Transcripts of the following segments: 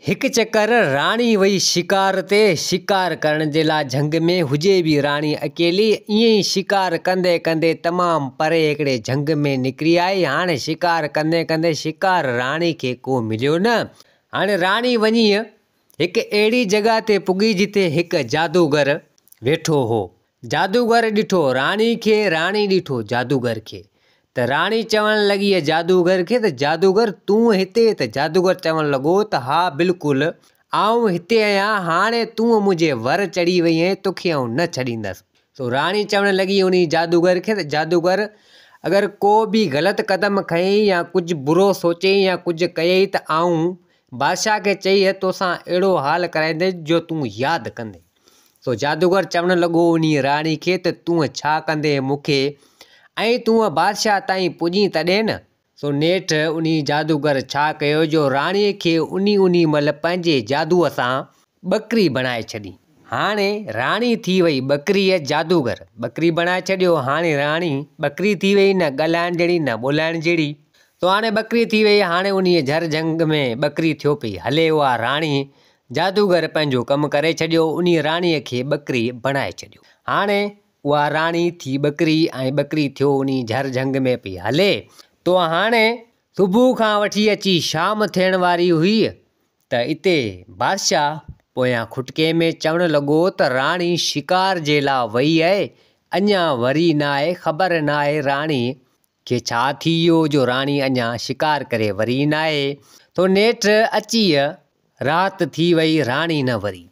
हिक चक्कर राणी वई शिकार ते शिकार करण जे लाइ झंग में हुजे भी राणी अकेली। ईअं ई शिकार कंदे कंदे तमामु परे हिकिड़े झंग में निकिरी आई। हाणे शिकार कंदे कंदे शिकार राणी खे को मिलियो न। हाणे राणी वञी हिकु अहिड़ी जॻह ते पुगी जिते हिकु जादूगर वेठो हो। जादूगर ॾिठो राणी खे, राणी ॾिठो जादूगर खे। त राणी चवण लॻी जादूगर खे त जादूगर तूं हिते? त जादूगर चवण लॻो त हा बिल्कुलु आऊं हिते आहियां। हाणे तूं मुंहिंजे वर चढ़ी वई आहीं, तोखे आऊं न छॾींदसि। सो राणी चवण लॻी उन जादूगर खे त जादूगर अगरि को बि ग़लति क़दम खयईं या कुझु बुरो सोचईं या कुझु कयईं त आऊं बादशाह खे चई तोसां अहिड़ो हाल कराईंदे जो तूं यादि कंदे। सो जादूगर चवण लॻो उन राणी खे त तूं छा कंदे मूंखे, ऐं तूं बादशाह ताईं पुॼी तॾहिं न। सो नेठि उन जादूगर छा कयो जो राणीअ खे उन महिल पंहिंजे जादूअ सां ॿकरी बणाए छॾी। हाणे राणी थी वई ॿकरीअ, जादूगर ॿकरी बणाए छॾियो। हाणे राणी ॿकरी थी वई, न ॻाल्हाइण जहिड़ी न ॿोलाइण जहिड़ी। तो हाणे ॿकरी थी वई। हाणे उन झर झंग में ॿकरी थियो पई हले। उहा राणी जादूगर पंहिंजो कमु करे छॾियो, उन राणीअ खे ॿकरी बणाए छॾियो। हाणे उहा राणी थी ॿकरी ऐं ॿकरी थियो उन झर झंग में पई हले। तो हाणे सुबुह खां वठी अची शाम थियण वारी हुई त हिते बादशाह पोयां खुटके में चवण लॻो त राणी शिकार जे लाइ वई आहे, अञा वरी न आहे। ख़बर न आहे राणी खे छा थी वियो जो राणी अञा शिकार करे वरी न आहे। तो नेठि अची राति थी वई, राणी न वरी।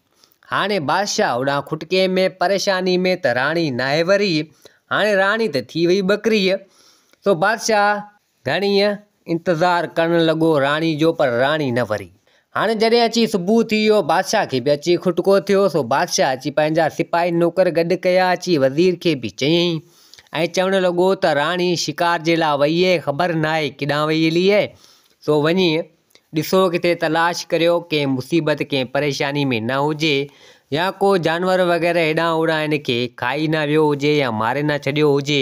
हाणे बादशाह होॾां खुटके में परेशानी में त राणी न आहे वरी। हाणे राणी त थी वई ॿकरीअ। सो बादशाह घणी इंतज़ारु करणु लॻो राणी जो, पर राणी न वरी। हाणे जॾहिं अची सुबुह थी वियो, बादशाह खे बि अची खुटको थियो। सो बादशाह अची पंहिंजा सिपाही नौकर गॾु कया, अची वज़ीर खे बि चयईं ऐं चवणु लॻो त राणी शिकार जे लाइ वई आहे, ख़बर न आहे केॾांहुं वई हली आहे। सो वञी ॾिसो, किथे तलाश करियो, कंहिं मुसीबत कंहिं परेशानी में न हुजे, या को जानवर वग़ैरह हेॾां होॾां हिन खे खाई न वियो हुजे या मारे न छॾियो हुजे।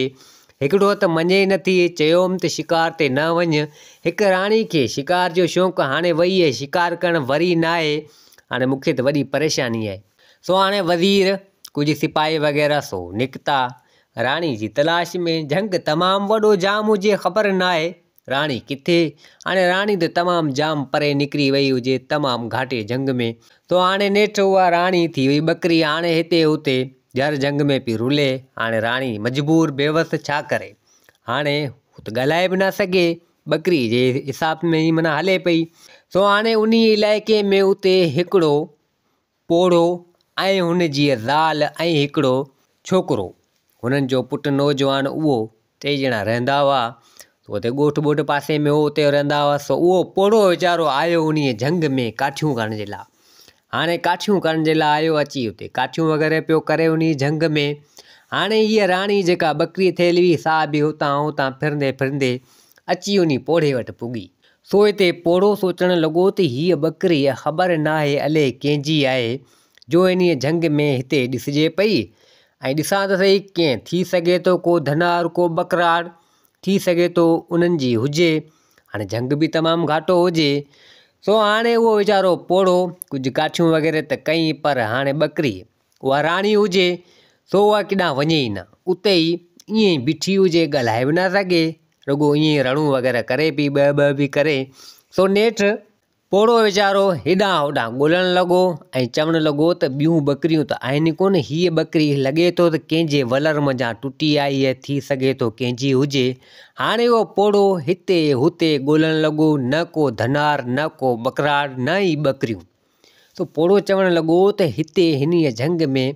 हिकिड़ो त मञे ई नथी, चयोमि त शिकार ते न वञ। हिकु राणी खे शिकार जो शौक़ु, हाणे वई आहे शिकार करणु वरी न आहे। हाणे मूंखे त वॾी परेशानी आहे। सो हाणे वज़ीर कुझु सिपाही वग़ैरह सो निकिता राणी जी तलाश में। झंग तमामु वॾो जाम हुजे, ख़बर न आहे राणी किथे। हाणे राणी त तमामु जाम परे निकिरी वई हुजे, तमामु घाटे झंग में। तो हाणे नेठि उहा राणी थी वई ॿकरी। हाणे हिते हुते झर झंग में पई रुले। हाणे राणी मजबूर बेवस छा करे, हाणे त ॻाल्हाए बि न सघे, ॿकरी जे हिसाब में ई माना हले पई। सो हाणे उन इलाइक़े में उते हिकिड़ो पोड़ो ऐं हुन जी ज़ाल ऐं हिकिड़ो छोकिरो, हुननि जो पुटु नौजवान, उहो टे ॼणा रहंदा हुआ। उते ॻोठु ॿोठु पासे में हो, उते रहंदा हुआ। सो उहो पोड़ो वीचारो आयो उन झंग में काठियूं करण जे लाइ। हाणे काठियूं करण जे लाइ आयो, अची उते काठियूं वग़ैरह पियो करे उन झंग में। हाणे हीअ राणी जेका ॿकरी थियल हुई, सा बि हुतां हुतां फिरंदे फिरंदे अची उन पोड़े वटि पुगी। सो हिते पोड़ो सोचणु लॻो त हीअ ॿकरी ख़बर न आहे अले कंहिंजी आहे जो इन झंग में हिते ॾिसिजे पई। ऐं ॾिसां त सही, कंहिं थी सघे थो को धनार को बकराड़ थी सघे थो उन्हनि जी हुजे। हाणे झंग बि तमामु घाटो हुजे। सो हाणे उहो वीचारो पोड़ो कुझु काठियूं वग़ैरह त कई, पर हाणे ॿकरी उहा राणी हुजे, सो उहा केॾांहुं वञे ई न। उते ई ईअं ई बीठी हुजे, ॻाल्हाए बि न सघे, रुॻो ईअं ई रड़ूं वग़ैरह करे पई, ॿ बि करे। सो नेठि पोड़ो वीचारो हेॾां होॾां ॻोल्हणु लॻो ऐं चवणु लॻो त ॿियूं ॿकरियूं त आहिनि कोन, हीअ ॿकरी लॻे थो त कंहिंजे वलर मंझां टुटी आई आहे, थी सघे थो कंहिंजी हुजे। हाणे उहो पोड़ो हिते हुते ॻोल्हणु लॻो, न को धनार न को बकराड़ न ई ॿकरियूं। सो पोड़ो चवणु लॻो त हिते हिन झंग में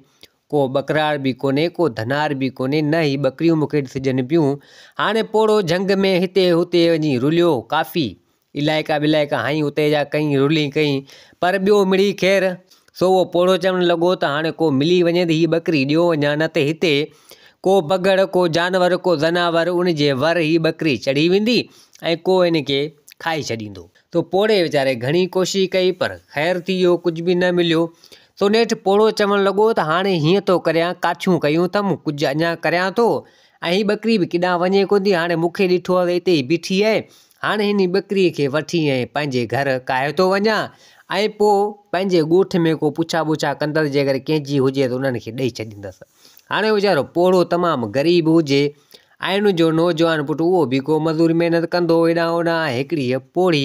को बकराड़ बि कोन्हे, को धनार बि कोन्हे, न ई ॿकरियूं मूंखे ॾिसजनि पियूं। हाणे पोड़ो झंग में हिते हुते वञी रुलियो, काफ़ी इलाइक़ा विलाइक़ा हई उते जा कई, रुली कई, पर ॿियो मिड़ी ख़ैरु। सो उहो पोड़ो चवणु लॻो त हाणे को मिली वञे त हीअ ॿकरी ॾियो वञा, न त हिते को बगड़ को जानवर को ज़नावर उन जे वर हीअ ॿकरी चढ़ी वेंदी ऐं को इन खे खाई छॾींदो। तो पोड़े वीचारे घणी कोशिशि कई, पर ख़ैरु थी वियो, कुझु बि न मिलियो। सो नेठि पोड़ो चवणु लॻो त हाणे हीअं थो करियां, काठियूं कयूं अथमि, कुझु अञा करियां थो, ऐं हीअ ॿकरी बि केॾांहुं वञे कोन थी। हाणे मूंखे ॾिठो आहे हिते ई बीठी आहे, हाणे हिन ॿकरीअ खे वठी ऐं पंहिंजे घर काहे थो वञा ऐं पोइ पंहिंजे ॻोठ में को पुछा पुछा कंदड़ जे अगरि कंहिंजी हुजे त उन्हनि खे ॾेई छॾींदसि। हाणे वीचारो पोड़ो तमामु ग़रीब हुजे ऐं उनजो नौजवान पुटु उहो बि को मज़ूरी महिनत कंदो हेॾां होॾां। हिकिड़ी पोड़ी,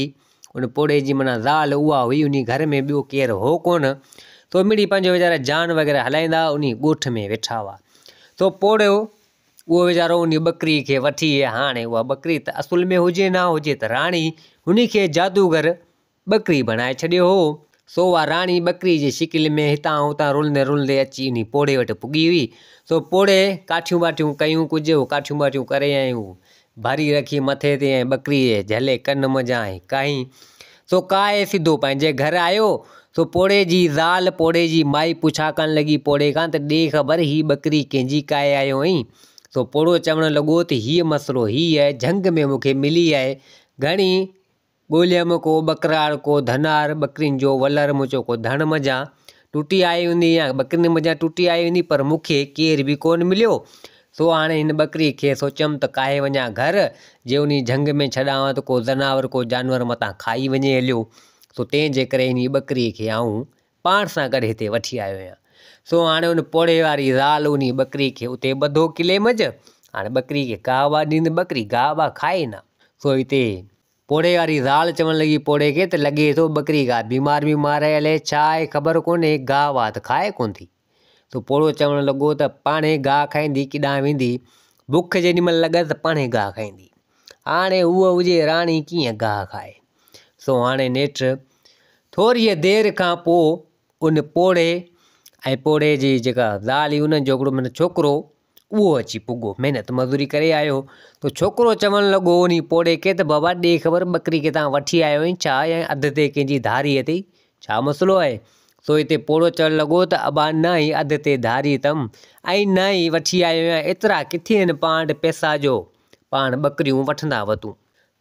उन पोड़े जी माना ज़ाल उहा हुई, उन घर में ॿियो केरु हो कोन, तो मिड़ी पंहिंजो वीचारा जान वग़ैरह हलाईंदा उन ॻोठ में वेठा हुआ। तो पोड़ियो उहो वीचारो उन बकरी खे वठी हाणे उहा बकरी त असुल में हुजे ना हुजे त राणी उन खे जादूगर बकरी बणाए छॾियो हो। सो उहा राणी बकरी जी शिकिल में हितां हुतां रुलंदे रुलंदे अची उन पोड़े वटि पुॻी हुई। सो पोड़े काठियूं वाठियूं कयूं, कुझु काठियूं वाठियूं करे ऐं भरी रखी मथे ते ऐं बकरी झले कन मजा कई। सो काए सिधो पंहिंजे घर आयो। सो पोड़े जी ज़ाल पोड़े जी माई पुछा करण लॻी पोड़े खां त ॾे ख़बर ही बकरी कंहिंजी काए आयो आहीं। सो पोड़ो चवणु लॻो त हीअ मसइलो हीअ आहे, झंग में मूंखे मिली आहे, घणी ॻोल्हियमि को बकरार को धनार, बकरियुनि जो वलर मुंहिंजो को धण मजा टुटी आई हूंदी या बकरियुनि मजा टुटी आई हूंदी, पर मूंखे केर बि कोन मिलियो। सो हाणे हिन बकरी खे सोचियमि त काहे वञा घर, जे उन झंग में छॾांव त को ज़नावर को जानवर मतां खाई वञे हलियो। सो तंहिंजे करे इन बकरीअ खे आऊं पाण सां गॾु हिते वठी आयो आहियां। सो हाणे उन पोड़े वारी ज़ाल उन बकरी खे उते ॿधो किले मंझि। हाणे बकरी खे गाह वाह ॾींदी, बकरी गाह वाह खाए न। सो हिते पोड़े वारी ज़ाल चवणु लॻी पोड़े खे त लॻे थो बकरी का बीमार आहे, हले छा आहे ख़बर कोन्हे, गाह वाह त खाए कोन थी। सो पोड़ो चवणु लॻो त पाणे गाह खाईंदी किॾां वेंदी, बुख जेॾी महिल लॻे त पाणे गाह खाईंदी। हाणे उहा हुजे राणी कीअं गाह खाए। सो हाणे नेठि थोरी देरि खां पोइ उन पोड़े ऐं पोड़े जी जेका ज़ाल हुई उन जो हिकिड़ो माना छोकिरो उहो अची पुॻो, महिनत मज़ूरी करे आयो। तो छोकिरो चवणु लॻो उन पोड़े खे त बाबा ॾे ख़बर बकरी खे तव्हां वठी आयो आहीं छा, ऐं अधु ते कंहिंजी धारी अथई, छा मसइलो आहे। सो हिते पोड़ो चवणु लॻो त अबा न ई अधु ते धारी अथमि ऐं न ई वठी आयो आहियां, एतिरा किथे आहिनि पाण वटि पैसा जो पाण बकरियूं वठंदा वतूं।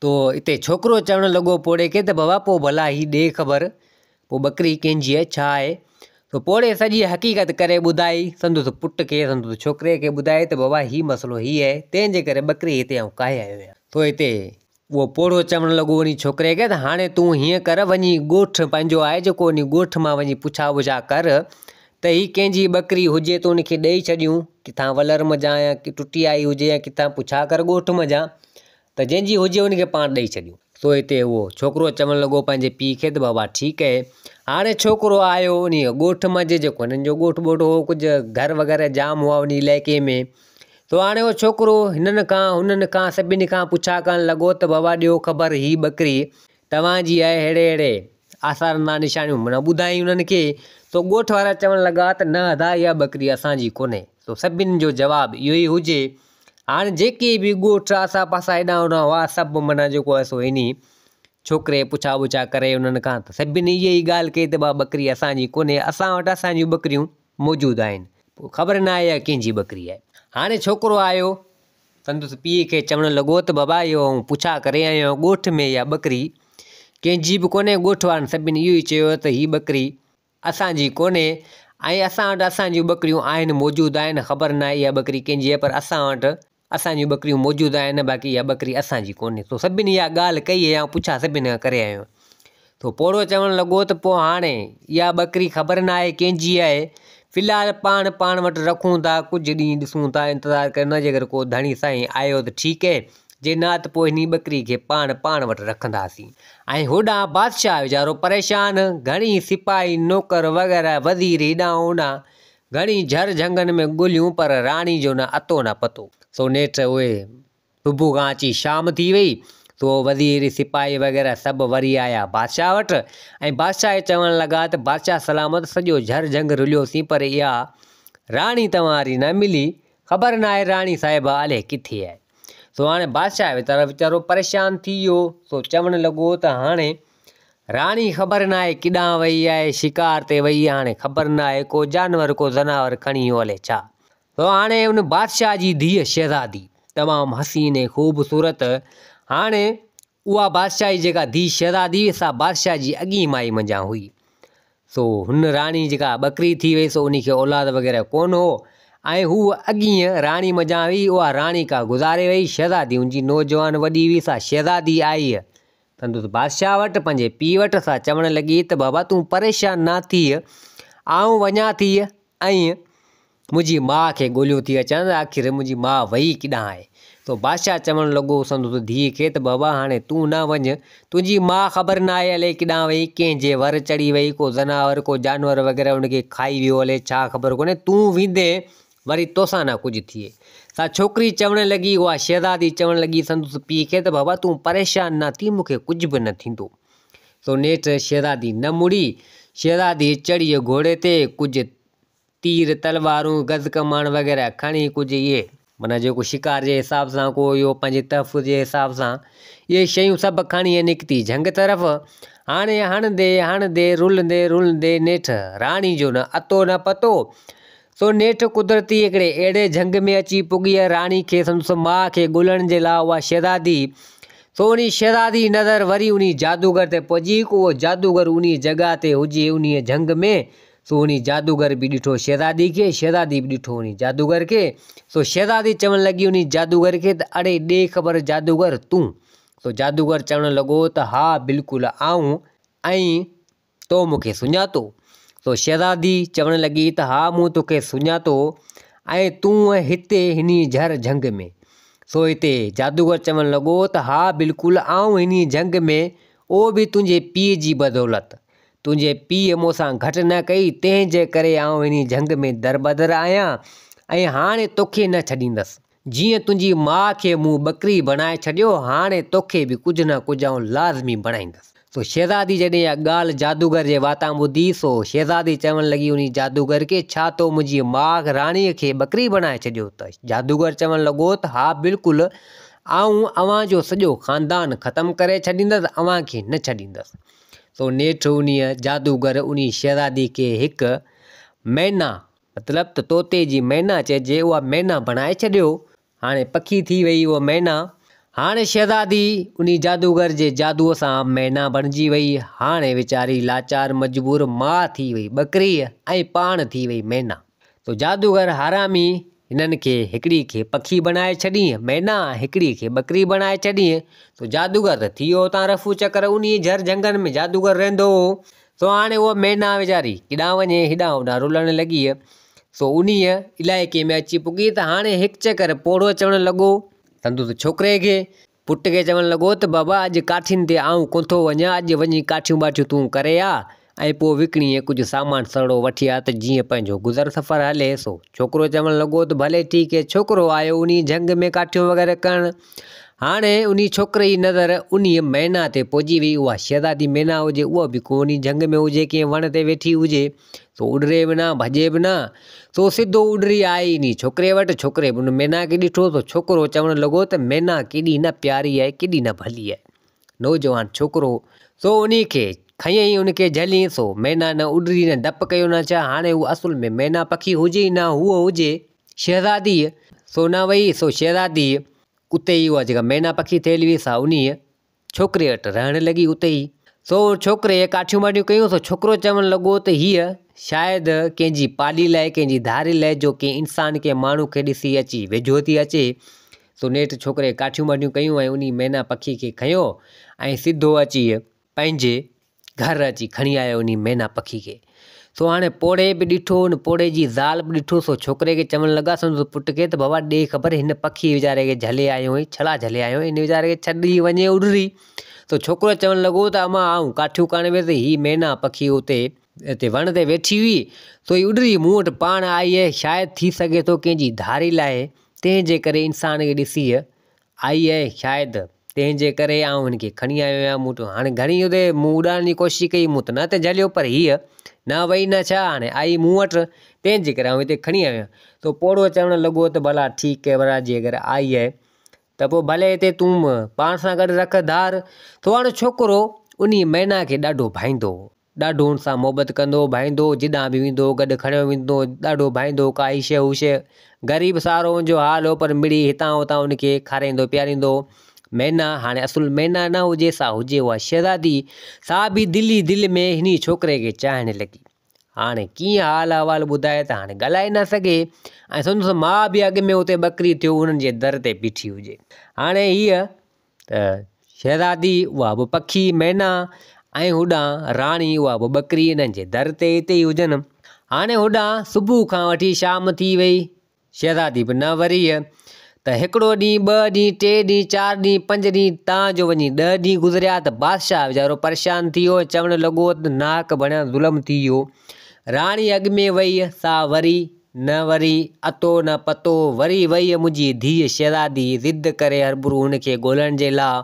तो हिते छोकिरो चवणु लॻो पोड़े खे त बाबा पोइ भला ही ॾे ख़बर, पोइ बकरी कंहिंजी आहे छा आहे। तो पोड़े सॼी हक़ीक़त करे ॿुधाई संदुसि पुट खे, संदुसि छोकिरे खे ॿुधाए त बाबा ही मसइलो हीअ आहे, तंहिंजे करे बकरी हिते आऊं काए आयो आहियां। तो हिते उहो पोड़ो चवणु लॻो वञी छोकिरे खे त हाणे तूं हीअं कर, वञी ॻोठु पंहिंजो आहे जेको उन ॻोठ मां वञी पुछा वुछा कर त ही कंहिंजी बकरी हुजे त उनखे ॾेई छॾियूं, किथां वलर मजा या टुटी आई हुजे या किथां पुछा कर ॻोठ मजा, त जंहिंजी हुजे उनखे पाण ॾेई छॾियूं। सो हिते उहो छोकिरो चवणु लॻो पंहिंजे पीउ खे त बाबा ठीकु आहे। हाणे छोकिरो आयो उन ॻोठ मंझि, जेको हिननि जो ॻोठ ॿोठ हो, कुझु घर वग़ैरह जाम हुआ उन इलाइक़े में। तो हाणे उहो छोकिरो हिननि खां हुननि खां सभिनी खां पुछा करणु लॻो त बाबा ॾियो ख़बर ही बकरी तव्हांजी आहे, अहिड़े अहिड़े आसार ना निशानियूं माना ॿुधाई उन्हनि खे। तो ॻोठ वारा चवणु लॻा त न अदा इहा बकरी असांजी कोन्हे। तो सभिनी जो जवाबु इहो ई हुजे। हाणे जेके बि ॻोठ आसा पासा हेॾां होॾां हुआ सभु माना जेको आहे सो इन छोकिरे पुछा वुछा करे उन्हनि खां त सभिनी इहा ई ॻाल्हि कई त बकरी असांजी कोन्हे, असां वटि असांजियूं बकरियूं मौजूदु आहिनि, पोइ ख़बर न आहे इहा कंहिंजी बकरी आहे। हाणे छोकिरो आयो संदुसि पीउ खे चवणु लॻो त बाबा इहो पुछा करे आयो ॻोठ में इहा बकरी कंहिंजी बि कोन्हे। ॻोठ वारनि सभिनी इहो ई चयो त हीअ बकरी असांजी कोन्हे ऐं असां वटि असांजियूं बकरियूं आहिनि, मौजूदु आहिनि, ख़बर न आहे इहा बकरी कंहिंजी आहे, पर असां वटि असांजियूं बकरियूं मौजूदु आहिनि, बाक़ी इहा बकरी असांजी कोन्हे। तो सभिनी इहा ॻाल्हि कई ऐं पुछा सभिनी खां करे आयो। तो पोड़ो चवणु लॻो त पोइ हाणे इहा बकरी ख़बर न आहे कंहिंजी आहे, फ़िलहालु पाण वटि रखूं था, कुझु ॾींहं ॾिसूं था, इंतज़ारु करे न, जे अगरि को धणी साईं आयो त ठीकु आहे, जे न त पोइ हिन बकरी खे पाण वटि रखंदासीं। ऐं होॾां बादशाह वीचारो परेशान, घणी सिपाही नौकर वग़ैरह वज़ीर हेॾां होॾां घणी झर झंगनि में ॻोल्हियूं, पर राणी जो न अतो न पतो। सो नेठि उहे सुबुह खां अची शाम थी वई। तो वज़ीर सिपाही वग़ैरह सभु वरी आया बादशाह वटि ऐं बादशाह चवणु लॻा त बादशाह सलामत सॼो झर झंग रुलियोसीं, पर इहा राणी तव्हांरी न मिली, ख़बर न आहे राणी साहिबा अलाए किथे आहे। सो हाणे बादशाह वीचारो परेशान थी वियो। सो चवणु लॻो त हाणे राणी ख़बर न आहे किॾां वई आहे, शिकार ते वई आहे, हाणे ख़बर न आहे को जानवर को ज़नावर खणी वियो हले छा। तो हाणे उन बादशाह जी धीअ शहज़ादी तमामु हसीन ऐं ख़ूबसूरत, हाणे उहा बादशाह जी जेका धीअ शहज़ादी सा बादशाह जी अॻी माई मंझां हुई। सो हुन राणी जेका बकरी थी वई, सो उनखे औलाद वग़ैरह कोन हो ऐं हू अॻीअ राणी मंझां हुई, उहा राणी का गुज़ारे वई। शहज़ादी हुनजी नौजवान वॾी हुई, सा शहज़ादी आई संदसि बादशाह वटि पंहिंजे पीउ वटि सा चवणु लॻी त बाबा तूं परेशान न थी, आऊं वञा थी ऐं मुंहिंजी माउ खे ॻोल्हियो थी अचां त आख़िर मुंहिंजी माउ वई किॾां आहे। तो बादशाह चवणु लॻो संदसि धीअ खे त बाबा हाणे तूं न वञ, तुंहिंजी माउ ख़बर न आहे हले किॾां वई, कंहिंजे वर चढ़ी वई, को ज़नावर को जानवर वग़ैरह उनखे खाई वियो हले, छा ख़बर कोन्हे, तूं वेंदे वरी तोसां न कुझु थिए। सा छोकिरी चवणु लॻी, उहा शहज़ादी चवणु लॻी संदसि पीउ खे त बाबा तूं परेशान न थी, मूंखे कुझु बि न थींदो। सो नेठि शहज़ादी न मुड़ी, शहज़ादी चढ़ी घोड़े ते, कुझु तीर तलवारूं गज़ कमाण वग़ैरह खणी, कुझु इहे माना जेको शिकार जे हिसाब सां, को इहो पंहिंजे तहफ़ुज़ जे हिसाब सां इहे शयूं सभु खणी निकिती झंग तरफ़। हाणे हणंदे रुलंदे नेठि राणी जो न अतो न पतो। सो नेठि कुदरती हिकिड़े अहिड़े झंग में अची पुॻी आहे राणी खे संदसि माउ खे ॻोल्हण जे लाइ उहा शहज़ादी। सो उन शहज़ादी नज़र वरी उन जादूगर ते पहुची, को उहो जादूगर उन जॻह ते हुजे उन झंग में। सो उन जादूगर बि ॾिठो शहज़ादी खे, शहज़ादी बि ॾिठो उन जादूगर खे। सो शहज़ादी चवणु लॻी उन जादूगर खे त अड़े ॾे ख़बर जादूगर तूं। सो जादूगर चवणु लॻो त हा बिल्कुलु आऊं, ऐं तो मूंखे सुञातो। सो शहज़ादी चवणु लॻी त हा मूं तोखे सुञातो, ऐं तूं हिते हिन झर झंग में। सो हिते जादूगर चवणु लॻो त हा बिल्कुलु आऊं हिन झंग में, उहो बि तुंहिंजे पीउ जी बदौलत। तुंहिंजे पीउ मूंसां घटि न कई, तंहिंजे करे आऊं हिन झंग में दरबदर आहियां, ऐं हाणे तोखे न छॾींदसि। जीअं तुंहिंजी माउ खे मूं ॿकरी बणाए छॾियो, हाणे तोखे बि कुझु न कुझु आऊं लाज़मी बणाईंदसि। सो शहज़ादी जॾहिं इहा ॻाल्हि जादूगर जे वातां ॿुधी, सो शहज़ादी चवणु लॻी उन जादूगर खे, छा तो मुंहिंजी माउ राणीअ खे ॿकरी बणाए छॾियो? त जादूगर चवणु लॻो त हा बिल्कुलु आऊं अव्हांजो सॼो ख़ानदान ख़तमु करे छॾींदसि, अव्हां खे न छॾींदसि। सो नेठि उन जादूगर उन शहज़ादी खे हिकु मैना, मतिलबु त तोते जी मैना चइजे, उहा मैना बणाए छॾियो। हाणे पखी थी वई उहा मैना। हाणे शहज़ादी उन जादूगर जे जादूअ सां मैना बणिजी वई। हाणे वीचारी लाचार मजबूर माउ थी वई ॿकरीअ, ऐं पाण थी वई मैना। तो जादूगर हरामी हिननि खे हिकिड़ी खे पखी बणाए छॾी मैना, हिकिड़ी खे ॿकरी बणाए छॾी। तो जादूगर त थी वियो हुतां रफू चकर, उन झर झंगनि में जादूगर रहंदो हो। सो हाणे उहा मैना वीचारी किॾां वञे, हेॾां होॾां रुलण लॻी। सो उन इलाइक़े में अची पुॻी त हाणे हिकु चकर पोड़ो चवणु लॻो संदसि छोकिरे खे, पुट खे चवणु लॻो त बाबा अॼु काठियुनि ते आऊं कोन थो वञा, अॼु वञी काठियूं बाठियूं तूं करे आ, ऐं पोइ विकिणी कुझु सामान सड़ो वठी आ, त जीअं पंहिंजो गुज़र सफ़र हले। सो छोकिरो चवणु लॻो त भले ठीकु है। छोकिरो आयो उन झंग में काठियूं वग़ैरह करणु। हाणे उन छोकिरे जी नज़र उन मैना ते पहुची वई। उहा शहज़ादी मैना हुजे, उहा बि को उन झंग में हुजे, कंहिं वण ते वेठी हुजे। सो उॾरे बि न, भॼे बि न। सो सिधो उॾरी आई नी छोकिरे वटि। छोकिरे बि उन मैना खे ॾिठो। तो छोकिरो चवणु लॻो त मैना केॾी न प्यारी आहे, केॾी न भली आहे। नौजवान छोकिरो सो उन खे खयईं, उनखे झलियईं। सो मैना न उॾरी, न डपु कयो, न छा। हाणे उहो असुल में मैना पखी हुजे ई न, उहो हुजे शहज़ादी। सो न वई। सो शहज़ादी उते ई उहा जेका मैना पखी थियल हुई, सा उन छोकिरे वटि रहणु लॻी उते ई। सो छोकिरे काठियूं वाठियूं कयूं। सो छोकिरो चवणु लॻो त हीअ शायदि कंहिंजी पाली लाइ, कंहिंजी धारी लाइ, जो कंहिं इंसान खे माण्हू खे ॾिसी अची वेझो थी अचे। सो नेठि छोकिरे काठियूं वाठियूं कयूं, ऐं उन मैना पखी खे खयो, ऐं सिधो अची पंहिंजे घर अची खणी आयो उन मैना पखी खे। सो हाणे पोड़े बि ॾिठो, उन पोड़े जी ज़ाल बि ॾिठो। सो छोकिरे खे चवणु लॻा संदसि पुट खे त बाबा ॾे ख़बर, हिन पखी वीचारे खे झले आयो हुई, छड़ा झले आयो, हिन वीचारे खे छॾी वञे उॾरी। तो छोकिरो चवणु लॻो त अमां आऊं काठियूं करणु वियुसि, हीअ मैना पखी हुते हिते वण ते वेठी हुई, सो ही उॾरी मूं वटि पाण आई आहे। शायदि थी सघे थो कंहिंजी धारी लाइ, तंहिंजे करे इंसान खे ॾिसी आई आहे शायदि, तंहिंजे करे आऊं हिनखे खणी आयो आहियां मूं वटि। हाणे घणी हुते मूं उॾाइण जी कोशिशि कई, मूं त न त झलियो, पर हीअ न वई न छा, हाणे आई मूं वटि, तंहिंजे करे आऊं हिते खणी आयो आहियां। तो पोड़ो चवणु लॻो त भला ठीकु आहे, भला जी अगरि आई आहे त पोइ भले हिते तूं पाण सां गॾु रख धार। तो हाणे छोकिरो उन मैना खे ॾाढो भाईंदो, ॾाढो हुन सां मोहबत कंदो, भाईंदो, जिॾां बि वेंदो गॾु खणियो वेंदो, ॾाढो भाईंदो। काई शइ हू शइ ग़रीब सारो जो हाल हो, पर मिड़ी हितां हुतां उनखे खाराईंदो पीआरींदो। मैना हाणे असुल मैना न हुजे, सा हुजे उहा शहज़ादी। सा बि दिलि में हिन छोकिरे खे चाहणु लॻी। हाणे कीअं हाल अहिवाल ॿुधाए त हाणे ॻाल्हाए न सघे, ऐं संदसि माउ बि अॻु में हुते ॿकरी थियो उन्हनि जे दर ते बीठी हुजे। हाणे हीअ त शहज़ादी उहा बि पखी मैना ऐं होॾां राणी उहा बि ॿकरी इन्हनि जे दर ते हिते ई हुजनि। हाणे होॾां सुबुह खां वठी शाम थी वई, शहज़ादी बि न वरी त हिकिड़ो ॾींहुं, 2 ॾींहं, 3 ॾींहं, 4 ॾींहं, 5 ॾींहं तव्हांजो वञी 10 ॾींहं गुज़रिया त बादशाह वीचारो परेशान थी वियो, चवणु लॻो त नाक बणिया ज़ुल्म थी वियो। राणी अॻु में वई, सा वरी न वरी, अतो न पतो, वरी वई मुंहिंजी धीउ शहज़ादी ज़िद करे हरभरू हुनखे ॻोल्हण जे लाइ।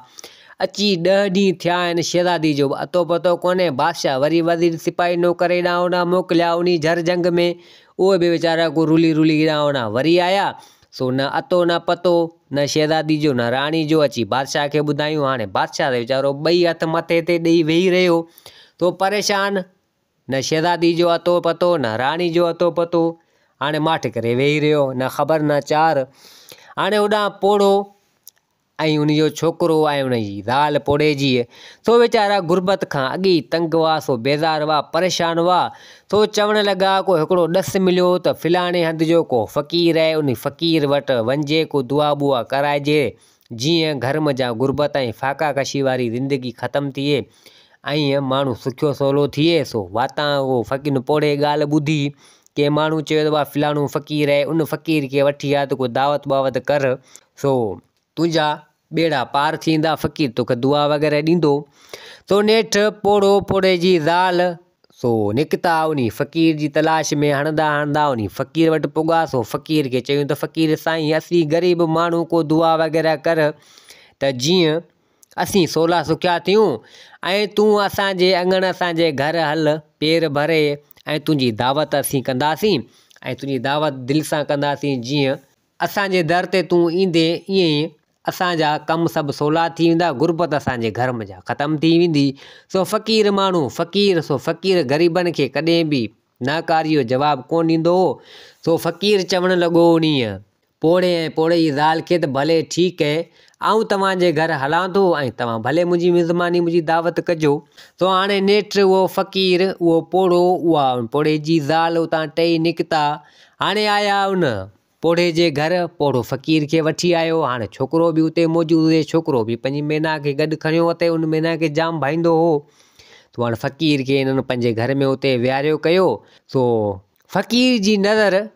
अची 10 ॾींहं थिया आहिनि, शहज़ादी जो अतो पतो कोन्हे। बादशाह वरी वज़ीर सिपाही नौकर हेॾां होॾां मोकिलिया उन झर जंग में, उहे बि वीचारा को रुली रुली हेॾां होॾां वरी आया। सो न अतो न पतो, न शहज़ादी जो न राणी जो। अची बादशाह खे ॿुधायूं। हाणे बादशाह त वीचारो 2 हथ मथे ते ॾेई वेही रहियो, तो परेशान, न शहज़ादी जो अतो पतो न राणी जो अतो पतो। हाणे माठि करे वेही रहियो, न ख़बर न चार। हाणे होॾां पोड़ो ऐं उनजो छोकिरो ऐं उनजी ज़ाल पोड़े जी, सो वीचारा गुरबत खां अॻे ई तंग हुआ, सो बेज़ार हुआ, परेशान हुआ। सो चवणु लॻा को हिकिड़ो ॾस मिलियो त फिलाणे हंधि जो को फ़क़ीर आहे, उन फ़क़ीर वटि वञिजे, को दुआ बुआ कराइजे, जीअं घर में जा गुरबत ऐं फाका कशी वारी ज़िंदगी ख़तमु थिए ऐं माण्हू सुखियो सवलो थिए। सो वातां उहो फ़क़ीर पोड़े ॻाल्हि ॿुधी के माण्हू चयो त फिलाणो फ़क़ीर आहे, उन फ़क़ीर खे वठी आ त को दावत बावत कर, सो तुंहिंजा ॿेड़ा पार थींदा, फ़क़ीर तोखे दुआ वग़ैरह ॾींदो। सो नेठि पोड़ो पोड़े जी ज़ाल सो निकिता उन फ़क़ीर जी तलाश में, हणंदा हणंदा उन फ़क़ीर वटि पुॻा। सो फ़क़ीर खे चयूं त फ़क़ीर साईं, असीं ग़रीब माण्हू, को दुआ वग़ैरह कर त जीअं असीं सवला सुखिया थियूं, ऐं तूं असांजे अङण असांजे घर हल, पेर भरे, ऐं तुंहिंजी दावत असीं कंदासीं, ऐं तुंहिंजी दावत दिलि सां कंदासीं। जीअं असांजे दर ते तूं ईंदे ईअं ई असांजा कम सभु सवला थी वेंदा, गुरबत असांजे घर में जा ख़तमु थी वेंदी। सो फ़क़ीर माण्हू फ़क़ीर, सो फ़क़ीर ग़रीबनि खे कॾहिं बि नाकारी जो जवाबु कोन ॾींदो हो। सो फ़क़ीर चवणु लॻो उन पोड़े ऐं पोड़े जी ज़ाल खे त भले ठीकु आहे, आऊं तव्हांजे घर हलां थो ऐं तव्हां भले मुंहिंजी मिज़मानी, मुंहिंजी दावत कजो। सो हाणे नेठि उहो फ़क़ीर, उहो पोड़ो, उहा पोड़े जी ज़ाल उतां टई निकिता। हाणे आया उन पोड़े जे घर, पोड़ो फ़क़ीर खे वठी आयो। हाणे छोकिरो बि उते मौजूदु हुए, छोकिरो बि पंहिंजी मैना खे गॾु खणियो हुते, उन मैना खे जाम भाईंदो हो। तो हाणे फ़क़ीर खे हिननि पंहिंजे घर में उते विहारियो कयो। सो फ़क़ीर जी नज़र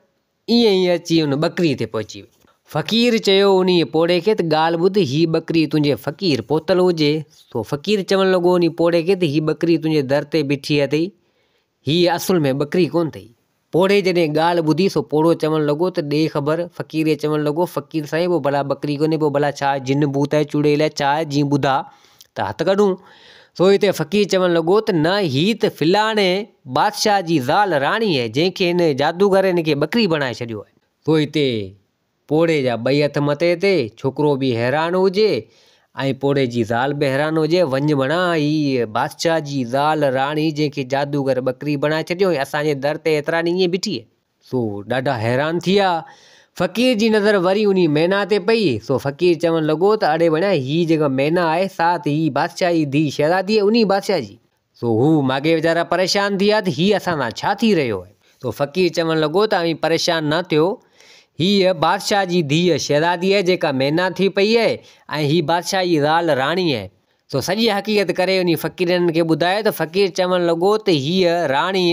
ईअं ई अची उन ॿकरी ते पहुची वई। फ़क़ीर चयो उन पोड़े खे त ॻाल्हि ॿुध, ही ॿकरी तुंहिंजे फ़क़ीर पोतल हुजे। सो फ़क़ीर चवणु लॻो उन पोड़े खे त ही ॿकरी तुंहिंजे दर ते बीठी अथई, हीअ असुल में ॿकरी कोन अथई। पोड़े जॾहिं ॻाल्हि ॿुधी, सो पोड़ो चवणु लॻो त ॾे ख़बर। फ़क़ीर चवणु लॻो फ़क़ीर साईं, पोइ भला ॿकरी कोन्हे, पोइ भला छा जिन भूत आहे, चुड़ैल आहे, छा आहे, जीअं ॿुधा त हथु कढूं। सो हिते फ़क़ीर चवणु लॻो त न, ही त फिलाणे बादशाह जी ज़ाल राणी आहे, जंहिंखे हिन जादूगर हिनखे ॿकरी बणाए छॾियो आहे। सो हिते पोड़े जा 2 हथ मथे ते, छोकिरो बि हैरान हुजे ऐं पोड़े जी ज़ाल बि हैरान हुजे। वञ बणा, हीअ बादशाह जी ज़ाल राणी जंहिंखे जादूगर ॿकरी बणाए छॾियो, असांजे दर ते एतिरा ॾींहं ईअं बीठी आहे। सो ॾाढा हैरान थी विया। फ़क़ीर जी नज़र वरी उन मैना ते पई। सो फ़क़ीर चवणु लॻो त अड़े बणा, हीअ जेका मैना आहे सा त ही बादशाह जी धीउ शहज़ादी आहे, उन बादशाह जी। सो हू माॻे वीचारा परेशान थी विया त हीअ असां सां छा थी रहियो आहे। तो फ़क़ीर चवणु लॻो त अवी परेशान न थियो, हीअ बादशाह जी धीउ शहज़ादी आहे जेका मैना थी पई आहे, ऐं ही बादशाह जी ज़ाल राणी आहे। सो सॼी हक़ीक़त करे उन फ़क़ीरनि खे ॿुधायो त फ़क़ीर चवणु लॻो त हीअ राणी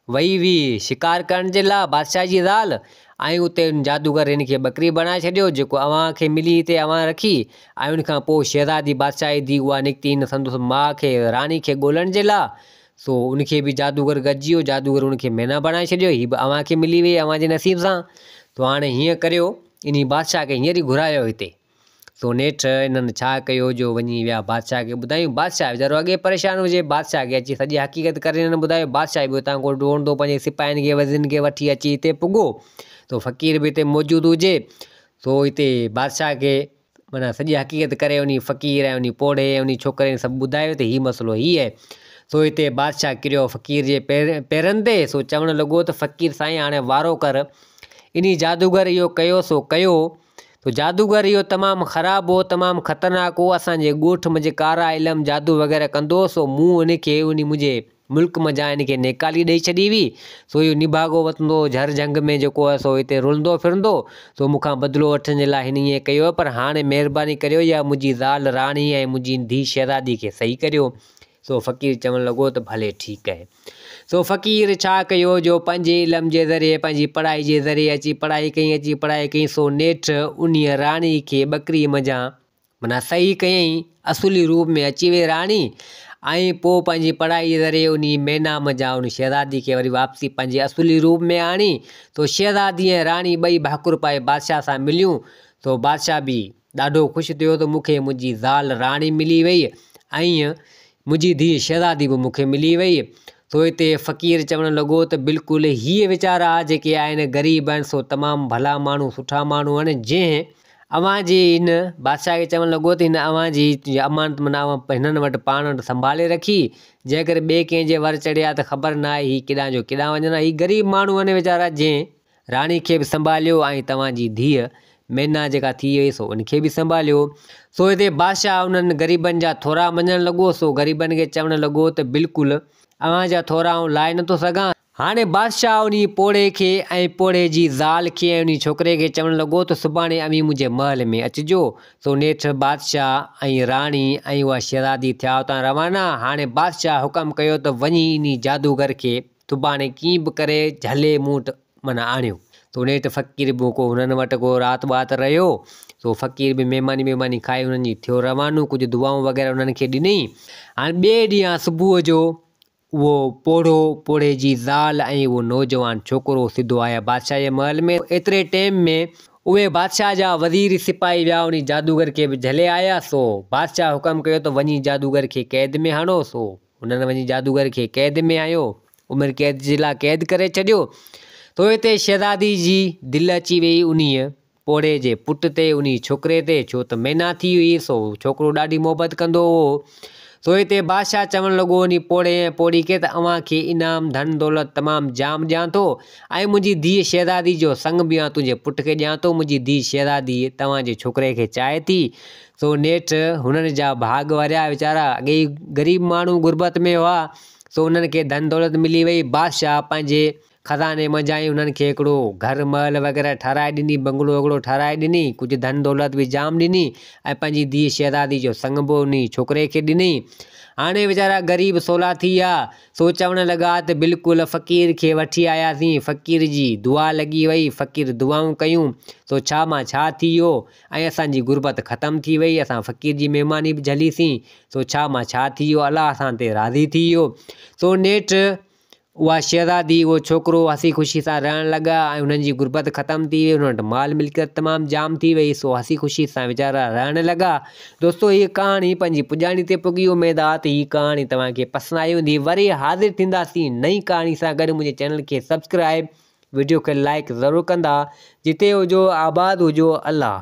वई हुई शिकार करण जे लाइ, बादशाह जी ज़ाल, ऐं उते जादूगर हिनखे ॿकरी बणाए छॾियो, जेको अव्हां मिली हिते अव्हां रखी। ऐं उनखां पोइ शहज़ादी बादशाह जी धीउ उहा निकिती हिन संदसि माउ खे, राणी खे ॻोल्हण जे लाइ। सो उनखे बि जादूगर गॾिजी वियो, जादूगर उनखे मैना बणाए छॾियो, हीअ बि अव्हां मिली वई अव्हांजे नसीब सां। तो हाणे हीअं करियो, इन बादशाह खे हींअर ई घुरायो हिते। सो नेठि इन्हनि छा कयो, जो वञी विया बादशाह खे ॿुधायूं। बादशाह वीचारो अॻे परेशान हुजे, बादशाह खे अची सॼी हक़ीक़त करे हिननि ॿुधायो। बादशाह बि हुतां को ॾोड़ंदो पंहिंजे सिपाहियुनि खे, वज़ीरनि खे वठी अची हिते पुॻो। तो फ़क़ीर बि हिते मौजूदु हुजे। सो हिते बादशाह खे माना सॼी हक़ीक़त करे उन फ़क़ीर ऐं उन पोड़े ऐं उन छोकिरे सभु ॿुधायो त हीअ मसइलो हीअ आहे। सो हिते बादशाह किरियो फ़क़ीर जे पेरनि ते। सो चवणु लॻो त फ़क़ीर साईं, हाणे वारो कर, इन जादूगर इहो कयो सो कयो। तो जादूगर इहो तमामु ख़राबु हो, तमामु ख़तरनाक हो, असांजे ॻोठ में जे कारा इल्म जादू वग़ैरह कंदो। सो मूं उनखे उन मुंहिंजे मुल्क मज़ा इनखे निकाली ॾेई छॾी हुई। सो इहो निभागो वठंदो हर जंग में जेको आहे सो हिते रुलंदो फिरंदो। सो मूंखां बदिलो वठण जे लाइ हिन ईअं कयो, पर हाणे महिरबानी करियो या मुंहिंजी ज़ाल राणी ऐं मुंहिंजी धीउ शहज़ादी खे सही करियो। सो फ़क़ीर चवणु लॻो त भले ठीकु आहे। सो फ़क़ीर छा कयो जो पंहिंजे इल्म जे ज़रिए पंहिंजी पढ़ाई जे ज़रिए अची पढ़ाई कई। सो नेठि उन राणी खे ॿकरी मञा माना सही कयईं, असुली रूप में अची वई राणी। ऐं पोइ पंहिंजी पढ़ाई जे ज़रिए उन मैना मञा उन शहज़ादी खे वरी वापसी पंहिंजे असुली रूप में आणी। तो शहज़ादी ऐं राणी ॿई भाकुर पाए बादशाह सां मिलियूं। तो बादशाह बि ॾाढो ख़ुशि थियो त मूंखे मुंहिंजी ज़ाल राणी मिली वई ऐं मुंहिंजी धीउ शहज़ादी बि मूंखे मिली वई। सो हिते फ़क़ीर चवणु लॻो त बिल्कुलु हीअ वीचारा जेके आहिनि ग़रीब आहिनि सो तमामु भला माण्हू सुठा माण्हू आहिनि। जंहिं अव्हांजी हिन बादशाह खे चवणु लॻो त हिन अव्हांजी अमानत माना हिननि वटि पाण वटि संभाले रखी। जंहिं करे ॿिए कंहिंजे वर चढ़िया त ख़बर न आहे हीअ केॾां जो केॾां वञनि। हीअ ग़रीब माण्हू आहिनि वीचारा जंहिं राणी खे बि संभालियो ऐं तव्हांजी धीअ मैना जेका थी वई सो उनखे बि संभालियो। सो हिते बादशाह उन्हनि ग़रीबनि जा थोरा मञणु लॻो। सो ग़रीबनि खे चवणु लॻो त बिल्कुलु अव्हांजा थोरा आउं लाहे नथो सघां। हाणे बादशाह उन पोड़े खे ऐं पोड़े जी ज़ाल खे ऐं उन छोकिरे खे चवणु लॻो त सुभाणे अवी मुंहिंजे महल में अचिजो। सो नेठि बादशाह ऐं राणी ऐं उहा शहज़ादी थिया हुतां रवाना। हाणे बादशाह हुकम कयो त वञी इन जादूगर खे सुभाणे कीअं बि करे झले मूं वटि माना आणियो। तो नेठि फ़क़ीर बि को हुननि वटि को राति वाति रहियो। सो फ़क़ीर बि महिमानी खाई हुननि जी थियो रवानो, कुझु दुआऊं वग़ैरह उन्हनि खे ॾिनई। हाणे ॿिए ॾींहुं सुबुह जो उहो पोड़े जी ज़ाल ऐं उहो नौजवान छोकिरो सिधो आया बादशाह जे महल में। एतिरे टाइम में उहे बादशाह जा वज़ीर सिपाही विया उन जादूगर खे बि झले आया। सो बादशाह हुकम कयो त वञी जादूगर खे क़ैद में हणो। सो हुननि वञी जादूगर खे क़ैद में आयो, उमिरि क़ैद जे लाइ क़ैद करे छॾियो। तो हिते शहज़ादी जी दिलि अची वई उन पोड़े जे पुट ते, उन छोकिरे ते, छो त मैना थी हुई। सो छोकिरो ॾाढी मोहबत कंदो हो। सो हिते बादशाह चवणु लॻो उन पोड़े ऐं पोड़ी खे त अव्हांखे इनाम धन दौलत तमामु जाम ॾियां थो ऐं मुंहिंजी धीउ शहज़ादी जो संग बि आहे तुंहिंजे पुट खे ॾियां थो। मुंहिंजी धीउ शहज़ादी तव्हांजे छोकिरे खे चाहे थी। सो नेठि हुननि जा भाग वरिया वीचारा, अॻे ई ग़रीब माण्हू गुरबत में हुआ। सो उन्हनि खे धन दौलत मिली वई। बादशाह पंहिंजे खज़ाने मजाई उन्हनि खे हिकिड़ो घर महल वग़ैरह ठाराए ॾिनी, बंगलो वगलो ठाराए ॾिनी, कुझु धन दौलत बि जाम ॾिनी ऐं पंहिंजी धीउ शहज़ादी जो संग बि उन छोकिरे खे ॾिनई। हाणे वीचारा ग़रीब सोला थी विया। सो चवणु लॻा त बिल्कुलु फ़क़ीर खे वठी आयासीं, फ़क़ीर जी दुआ लॻी वई, फ़क़ीर दुआऊं कयूं। सो छा मां छा थी वियो ऐं असांजी गुरबत ख़तमु थी वई, असां फ़क़ीर जी महिमानी बि झलीसीं। सो छा मां छा थी वियो, अलाह असां ते राज़ी थी वियो। सो नेठि उहा शहज़ादी उहो छोकिरो हसी ख़ुशी सां रहणु लॻा ऐं हुननि जी गुरबत ख़तमु थी वई। हुननि वटि माल मिल्कियत तमामु जाम थी वई। सो हसी ख़ुशी सां वीचारा रहणु लॻा। दोस्तो हीअ कहाणी पंहिंजी पुॼाणी ते पुॻी। उमेदु आहे त हीअ कहाणी तव्हांखे पसंदि आई हूंदी। वरी हाज़िर थींदासीं नई कहाणी सां गॾु। मुंहिंजे चैनल खे सब्सक्राइब, वीडियो खे लाइक ज़रूरु कंदा। जिते हुजो आबाद हुजो, अल्लाह।